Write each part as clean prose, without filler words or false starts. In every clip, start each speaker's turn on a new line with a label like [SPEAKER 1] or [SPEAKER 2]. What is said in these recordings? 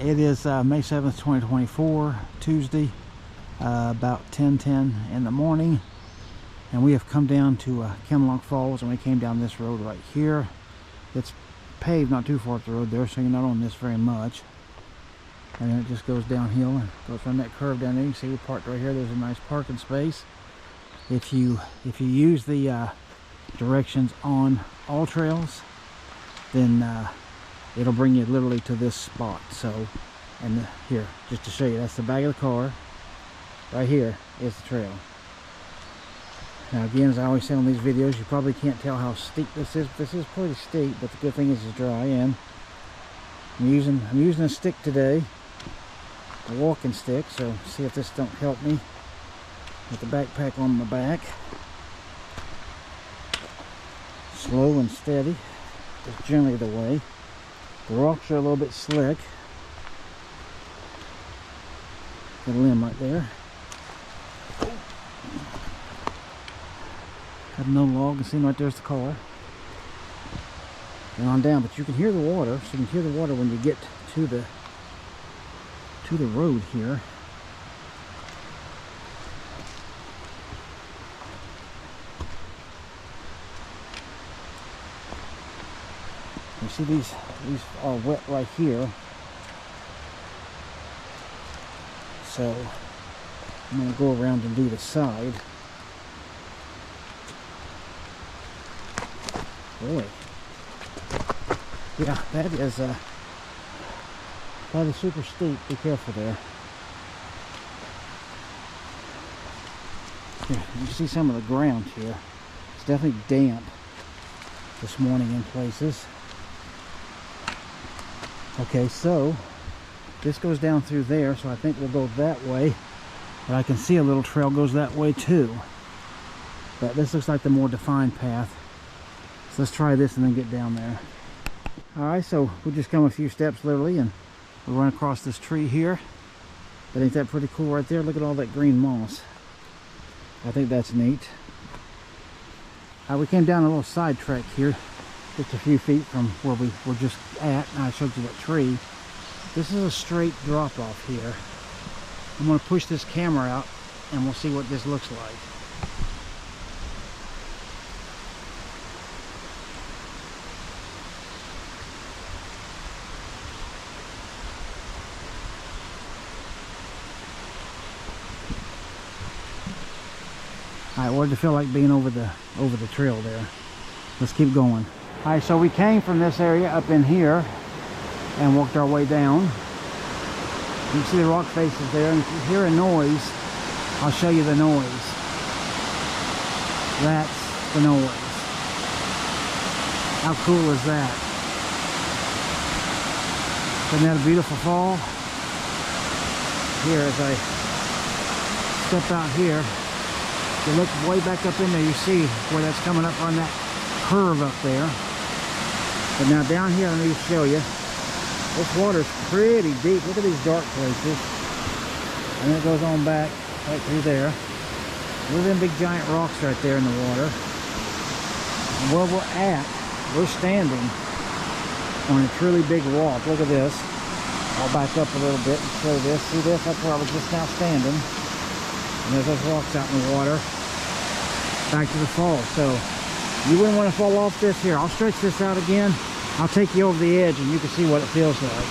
[SPEAKER 1] it is May 7th, 2024, Tuesday, about 10:10 in the morning, and we have come down to Kinlock Falls, and we came down this road right here. It's paved not too far up the road there, so you're not on this very much. And then it just goes downhill and goes from that curve down there. You can see we parked right here. There's a nice parking space. If you use the directions on all trails, then it'll bring you literally to this spot. So, and here, just to show you, that's the back of the car. Right here is the trail. Now again, as I always say on these videos, you probably can't tell how steep this is. This is pretty steep, but the good thing is it's dry, and I'm using a stick today, a walking stick. So see if this don't help me with the backpack on my back. Slow and steady is generally the way. The rocks are a little bit slick. Got a limb right there. Got no log, and see right there's the car. And on down, but you can hear the water. So you can hear the water when you get to the road here. You see these are wet right here. So I'm going to go around and do the side. Boy, yeah, that is super steep. Be careful there. Here, you see some of the ground here. It's definitely damp this morning in places. Okay, so this goes down through there, so I think we'll go that way. But I can see a little trail goes that way too. But this looks like the more defined path. So let's try this and then get down there. Alright, so we just come a few steps literally, and we run across this tree here. But ain't that pretty cool right there? Look at all that green moss. I think that's neat. We came down a little side track here, just a few feet from where we were just at, and I showed you that tree. This is a straight drop off here. I'm going to push this camera out and we'll see what this looks like. Alright, what did it feel like being over the trail there? Let's keep going. Alright, so we came from this area up in here and walked our way down. You can see the rock faces there, and if you hear a noise, I'll show you the noise. That's the noise. How cool is that? Isn't that a beautiful fall? Here, as I step out here, you look way back up in there, you see where that's coming up on that curve up there. But now down here, let me show you. This water's pretty deep. Look at these dark places. And then it goes on back right through there. Look at them big giant rocks right there in the water. And where we're at, we're standing on a truly big rock. Look at this. I'll back up a little bit and show this. See this? That's where I was just now standing. And there's those rocks out in the water. Back to the fall. So you wouldn't want to fall off this here. I'll stretch this out again. I'll take you over the edge and you can see what it feels like.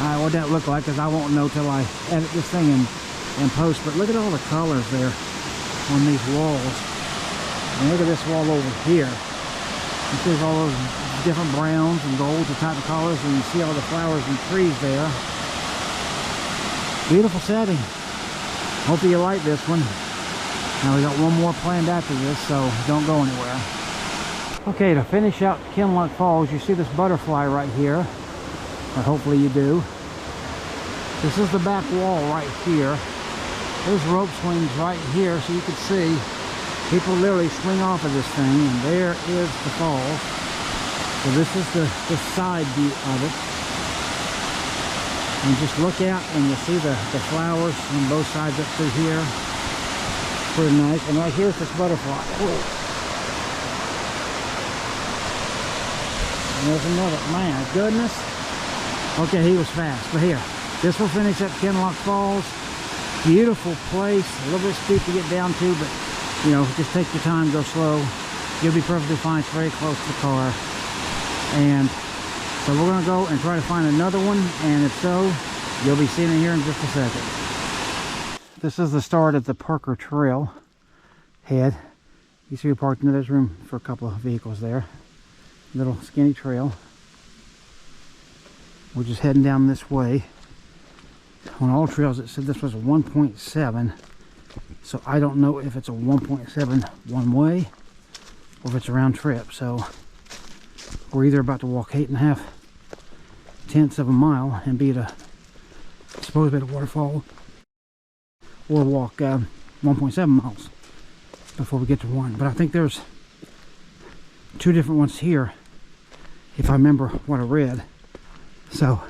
[SPEAKER 1] Alright, what that look like, because I won't know till I edit this thing in post. But look at all the colors there on these walls. And look at this wall over here. You see all those different browns and golds, the type of colors, and you see all the flowers and trees there. Beautiful setting. Hope you like this one. Now we got one more planned after this, so don't go anywhere. Okay, to finish out Kinlock Falls, you see this butterfly right here. or hopefully you do. This is the back wall right here. There's rope swings right here, so you can see people literally swing off of this thing, and there is the falls. So this is the side view of it. And just look out and you'll see the flowers on both sides up through here. Pretty nice. And right here's this butterfly. Whoa. And there's another. My goodness. Okay, he was fast. But here, this will finish up Kinlock Falls. Beautiful place. A little bit steep to get down to, but you know, just take your time, go slow. You'll be perfectly fine. It's very close to the car. And so we're going to go and try to find another one, and if so, you'll be seeing it here in just a second. This is the start of the Parker Trail head. You see we parked in, there's room for a couple of vehicles there. Little skinny trail. We're just heading down this way. On all trails it said this was a 1.7, so I don't know if it's a 1.7 one way or if it's a round trip. So we're either about to walk 8.5 tenths of a mile and be at a supposed at a waterfall, or walk 1.7 miles before we get to one. But I think there's two different ones here, if I remember what I read. So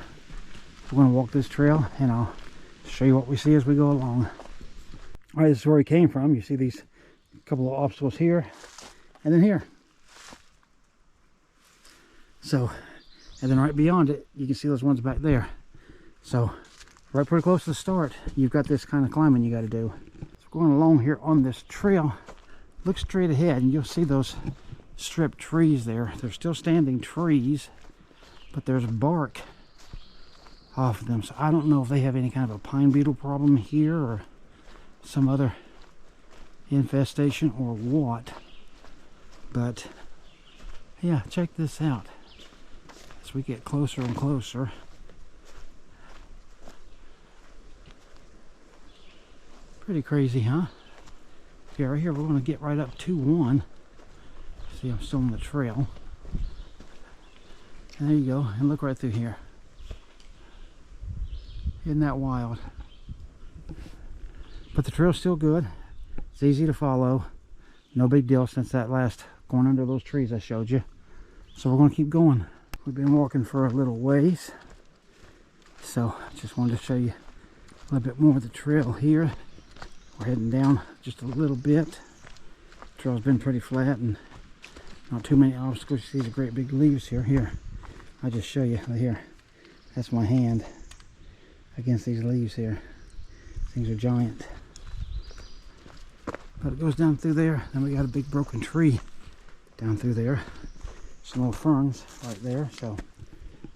[SPEAKER 1] we're going to walk this trail, and I'll show you what we see as we go along. All right, this is where we came from. You see these couple of obstacles here, and then here. So, and then right beyond it, you can see those ones back there. So, right pretty close to the start, you've got this kind of climbing you got to do. So going along here on this trail, look straight ahead, and you'll see those stripped trees there. They're still standing trees, but there's bark off of them. So I don't know if they have any kind of a pine beetle problem here, or some other infestation, or what. But yeah, check this out. As we get closer and closer, pretty crazy, huh? Yeah, right here we're going to get right up to one. See, I'm still on the trail. And there you go, and look right through here. Isn't that wild? But the trail's still good. It's easy to follow. No big deal since that last going under those trees I showed you. So we're going to keep going. We've been walking for a little ways, so just wanted to show you a little bit more of the trail here. We're heading down just a little bit. The trail's been pretty flat and not too many obstacles. You see the great big leaves here. Here, I'll just show you right here. That's my hand against these leaves here. Things are giant. But it goes down through there. Then we got a big broken tree down through there. Some little ferns right there. So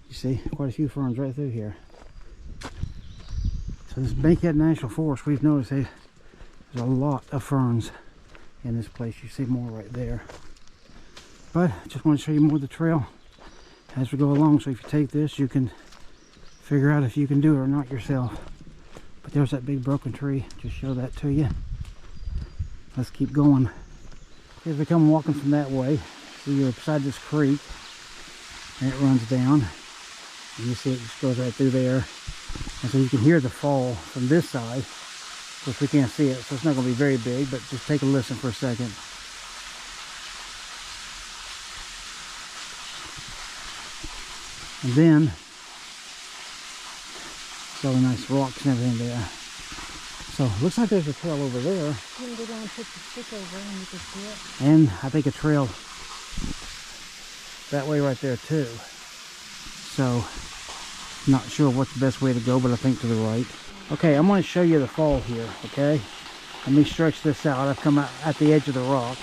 [SPEAKER 1] you see quite a few ferns right through here. So this Bankhead National Forest, we've noticed there's a lot of ferns in this place. You see more right there. But I just want to show you more of the trail as we go along. So if you take this, you can figure out if you can do it or not yourself. But there's that big broken tree. Just show that to you. Let's keep going. As we come walking from that way, see you're beside this creek, and it runs down. And you see it just goes right through there. And so you can hear the fall from this side. Of course, we can't see it, so it's not going to be very big, but just take a listen for a second. And then, all the nice rocks and everything there. So, looks like there's a trail over there. You can go down and put the stick over and you can see it. And I think a trail that way right there too. So, not sure what's the best way to go, but I think to the right. Okay, I'm going to show you the fall here, okay? Let me stretch this out. I've come out at the edge of the rock.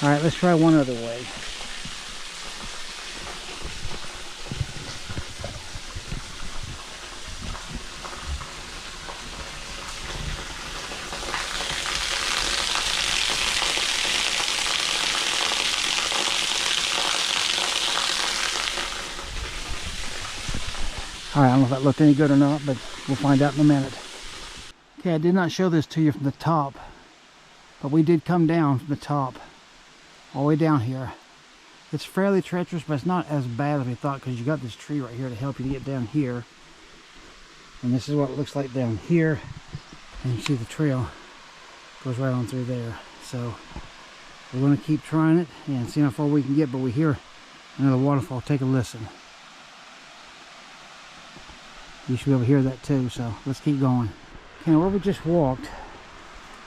[SPEAKER 1] All right, let's try one other way. Alright, I don't know if that looked any good or not, but we'll find out in a minute. Okay, I did not show this to you from the top, but we did come down from the top, all the way down here. It's fairly treacherous, but it's not as bad as we thought, because you got this tree right here to help you to get down here. And this is what it looks like down here. And you see the trail goes right on through there. So we're going to keep trying it and see how far we can get, but we hear another waterfall. Take a listen. You should be able to hear that too, so let's keep going. Okay, now where we just walked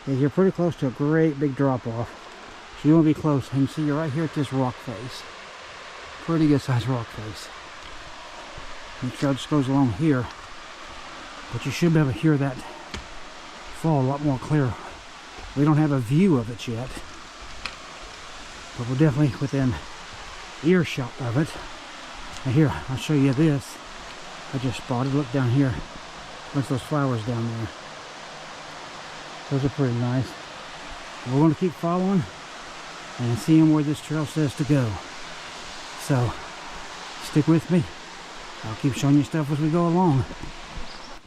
[SPEAKER 1] is you're pretty close to a great big drop off. So you want to be close, and you see you're right here at this rock face. Pretty good sized rock face. And the trail just goes along here. But you should be able to hear that fall a lot more clear. We don't have a view of it yet, but we're definitely within earshot of it. And here, I'll show you this. I just spotted, look down here. Look at those flowers down there. Those are pretty nice. We're going to keep following and seeing where this trail says to go. So, stick with me. I'll keep showing you stuff as we go along.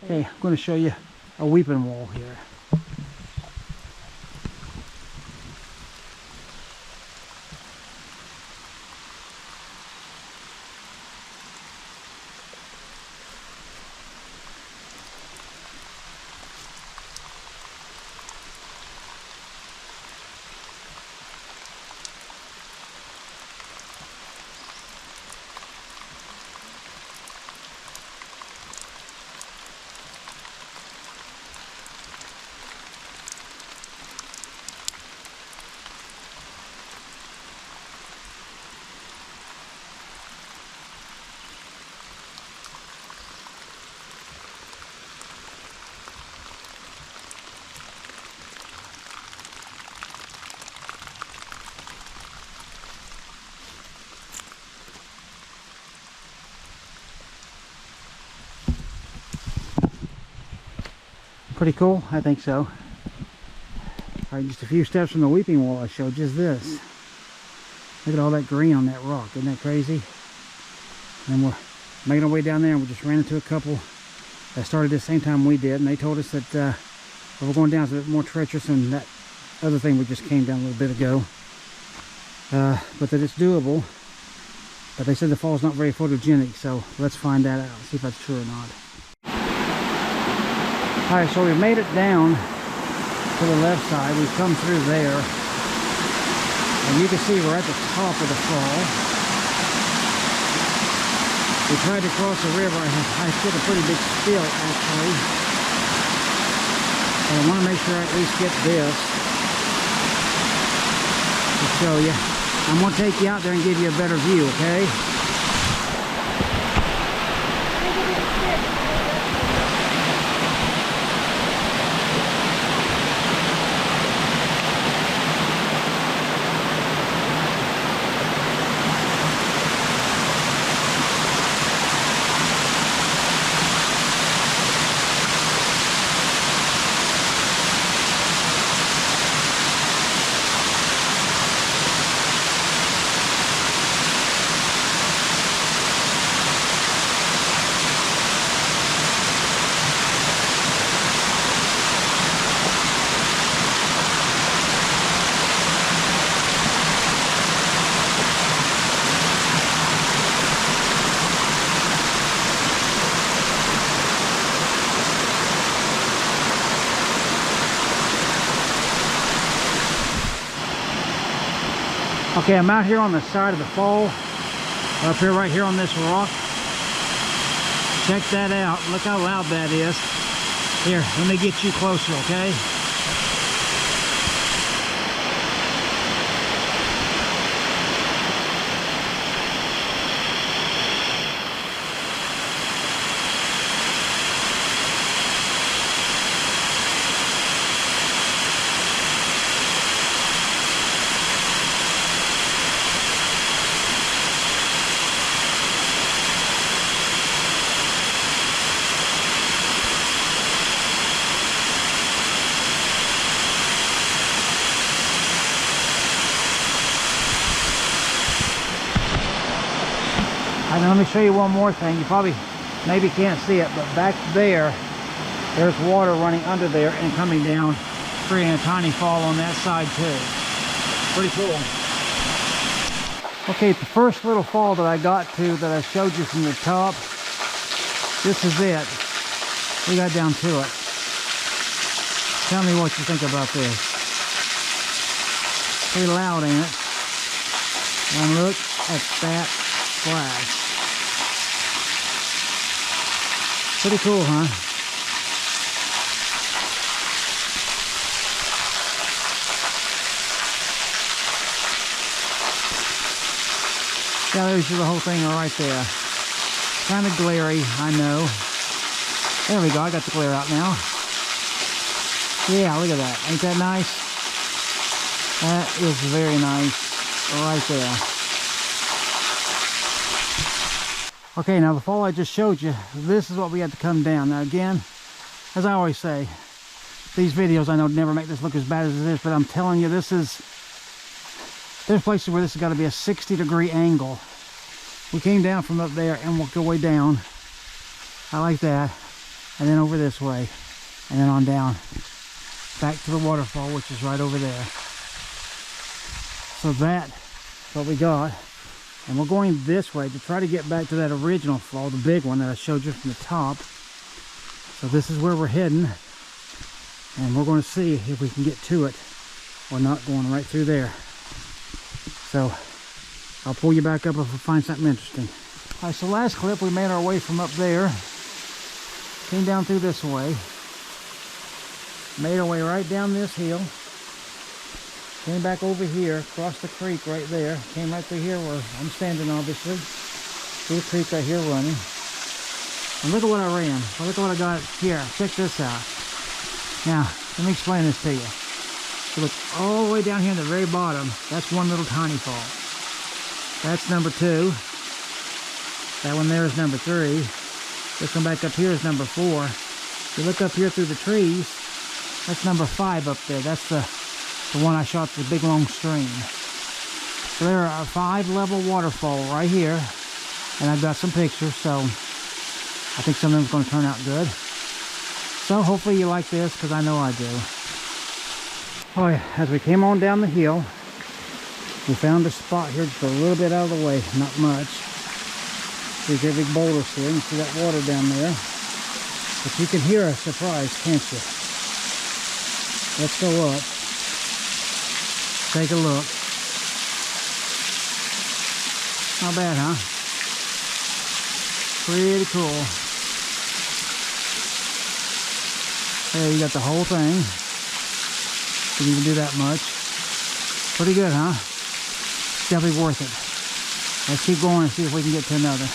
[SPEAKER 1] Okay, I'm going to show you a weeping wall here. Pretty cool? I think so. Alright, just a few steps from the weeping wall I showed, just this. Look at all that green on that rock, isn't that crazy? And we're making our way down there, and we just ran into a couple that started at the same time we did, and they told us that where we're going down is a bit more treacherous than that other thing we just came down a little bit ago. But that it's doable. But they said the fall's not very photogenic, so let's find that out, see if that's true or not. Alright, so we made it down to the left side. We've come through there. And you can see we're at the top of the fall. We tried to cross the river. I hit a pretty big spill, actually. And I want to make sure I at least get this to show you. I'm going to take you out there and give you a better view, okay? Okay, I'm out here on the side of the fall, up here, right here on this rock. Check that out. Look how loud that is. Here, let me get you closer, okay? And let me show you one more thing. You probably maybe you can't see it, but back there, there's water running under there and coming down, creating a tiny fall on that side too. Pretty cool. Okay, the first little fall that I got to that I showed you from the top, this is it. We got down to it. Tell me what you think about this. Pretty loud, ain't it? And look at that splash. Pretty cool, huh? Yeah, there's the whole thing right there. Kind of glary, I know. There we go, I got the glare out now. Yeah, look at that. Ain't that nice? That is very nice right there. Okay, now the fall I just showed you, this is what we had to come down. Now again, as I always say, these videos I know never make this look as bad as it is, but I'm telling you, there's places where this has got to be a 60-degree angle. We came down from up there and walked our way down. I like that. And then over this way. And then on down. Back to the waterfall, which is right over there. So that's what we got. And we're going this way to try to get back to that original fall, the big one that I showed you from the top. So this is where we're heading. And we're going to see if we can get to it or not, going right through there. So I'll pull you back up if I find something interesting. All right, so last clip we made our way from up there. Came down through this way. Made our way right down this hill. Came back over here, crossed the creek right there. Came right through here where I'm standing, obviously. Through the creek right here running. And look at what I ran. Well, look at what I got here. Check this out. Now, let me explain this to you. So look, all the way down here in the very bottom, that's one little tiny fall. That's number 2. That one there is number 3. This one back up here is number 4. You look up here through the trees, that's number 5 up there. That's the one I shot, the big long stream. So there are a 5-level waterfall right here, and I've got some pictures, so I think some of them's going to turn out good. So hopefully you like this, because I know I do. Oh yeah, as we came on down the hill, we found a spot here just a little bit out of the way, not much. There's a big boulder here, you can see that water down there. But you can hear a surprise, can't you? Let's go up. Take a look. Not bad, huh? Pretty cool. There, you got the whole thing. Didn't even do that much. Pretty good, huh? Definitely worth it. Let's keep going and see if we can get to another.